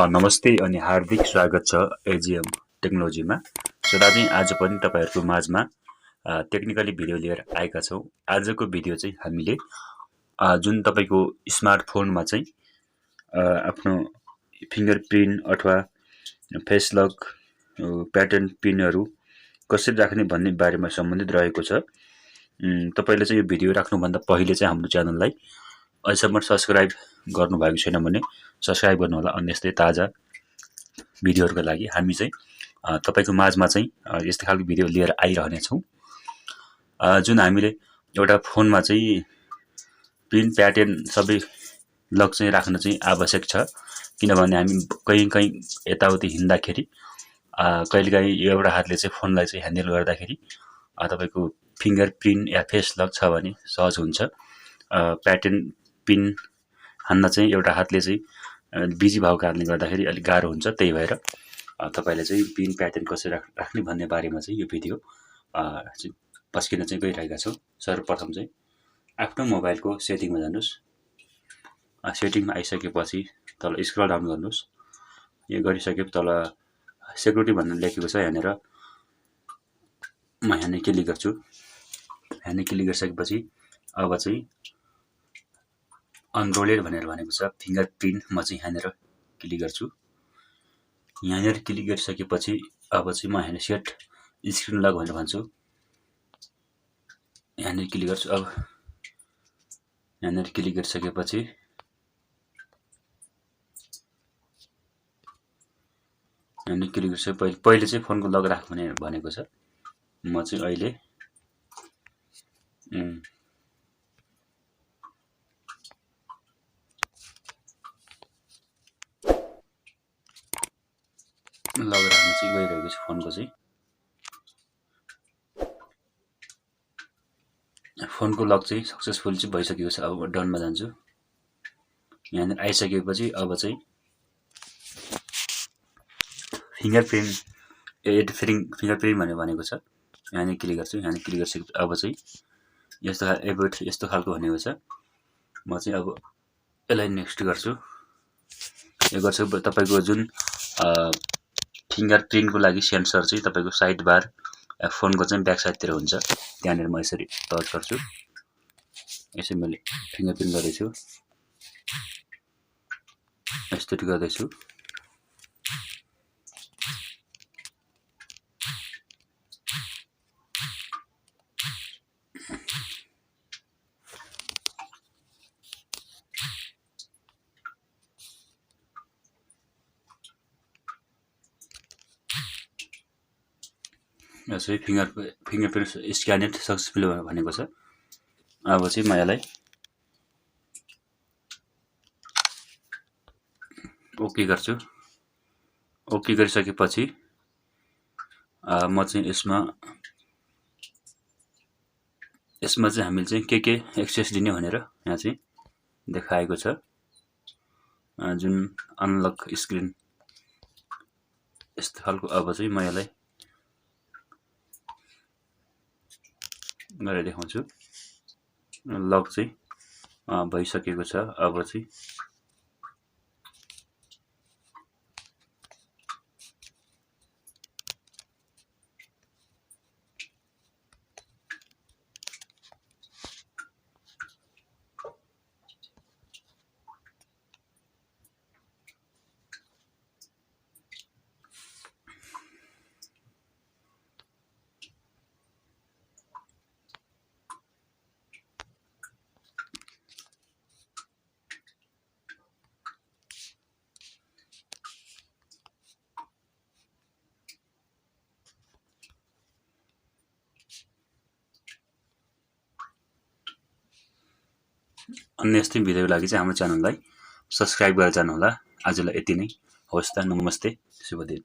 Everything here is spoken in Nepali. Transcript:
नमस्ते अनि हार्दिक स्वागत छ एजिएम टेक्नोलोजीमा। सो दाजु आज पनि तपाईहरुको माझमा टेक्निकली भिडियो लिएर आएका छौं। आजको भिडियो चाहिँ हामीले जुन तपाईको स्मार्टफोनमा चाहिँ आफ्नो फिंगरप्रिन्ट अथवा फेस लक प्याटर्न पिनहरु कसरी राख्ने भन्ने बारेमा सम्बन्धित रहेको छ। तपाईले चाहिँ यो भिडियो राख्नु भन्दा पहिले चाहिँ हाम्रो च्यानललाई अझैसम्म सब्स्क्राइब गर्नु भएको छैन भने सब्स्क्राइब गर्नु होला। अन्य यस्तै ताजा भिडियोहरुका लागि हामी चाहिँ तपाईको माझमा चाहिँ यस्तै खालको भिडियो लिएर आइरहने छौं। जुन हामीले एउटा फोनमा चाहिँ पिन प्याटर्न सबै लक चाहिँ राख्न चाहिँ आवश्यक छ, किनभने हामी कहीं यताउति हिँड्दाखेरि कहिलेकाहीँ एउटा हातले चाहिँ फोनलाई चाहिँ ह्यान्डल गर्दाखेरि तपाईको फिंगरप्रिन्ट या फेस लक छ भने सहज हुन्छ। प्याटर्न पिन हान्न चाहिँ एउटा हातले चाहिँ बिजी भएको कारणले गर्दाखेरि अलि गाह्रो हुन्छ। त्यही भएर तपाईले चाहिँ पिन प्याटर्न कसरी राख्ने भन्ने बारेमा चाहिँ यो भिडियो पस्किन चाहिँ गइरहेका छौं। सर्वप्रथम चाहिँ आफ्नो मोबाइलको सेटिङमा जानुस्। सेटिङमा आइसकेपछि तल स्क्रल डाउन गर्नुस्। यो गरिसके तल सेक्युरिटी भनेर लेखेको छ, यहाँनेर म यहाँ क्लिक गर्छु। यहाँ क्लिक गरिसकेपछि अब चाहिँ अनरोलेड भनेर भनेको छ फिंगरप्रिन्ट, म चाहिँ यहाँनेर क्लिक गर्छु। यहाँनेर क्लिक गरिसकेपछि अब चाहिँ म यहाँ सेट स्क्रिन लक भनेर भन्छु। यहाँनेर क्लिक गर्छु। अब यहाँनेर क्लिक गरिसकेपछि यहाँनेर क्लिक गरिसके पहिले चाहिँ फोनको लक राख भनेको छ। म चाहिँ अहिले लक राख्न चाहिँ गइरहेको छु। फोनको चाहिँ फोनको लक चाहिँ सक्सेसफुल चाहिँ भइसकेको छ। अब डनमा जान्छु। यहाँ आइसकेपछि अब चाहिँ फिंगरप्रिन्ट भनेर भनेको छ। यहाँ क्लिक गर्छु। यहाँ क्लिक गरिसकेपछि अब चाहिँ यस्तो खालको भनेको छ। म चाहिँ अब यसलाई नेक्स्ट गर्छु। यो गर्छु तपाईको जुन फिंगरप्रिन्टको लागि सेन्सर चाहिँ तपाईको साइड बार फोनको चाहिँ ब्याक साइडतिर हुन्छ। त्यहाँनेर म यसरी टच गर्छु। यसरी मैले फिंगरप्रिन्ट गर्दैछु। यस्तरी गर्दैछु। यसरी फिंगरप्रिन्ट स्क्यानेड सक्सेसफुल भनेको छ। अब चाहिँ म यसलाई ओके गर्छु। ओके गरिसकेपछि म चाहिँ यसमा चाहिँ हामीले चाहिँ के एक्सेस दिने भनेर यहाँ चाहिँ देखाएको छ। जुन अनलक स्क्रिन यस्तो खालको। अब चाहिँ म यसलाई गरेर देखाउँछु। लक चाहिँ भइसकेको छ। अब चाहिँ अन्य यस्तै भिडियोको लागि चाहिँ हाम्रो च्यानललाई सब्स्क्राइब गरेर जानु होला। आजलाई यति नै। हवस् त, नमस्ते, शुभ दिन।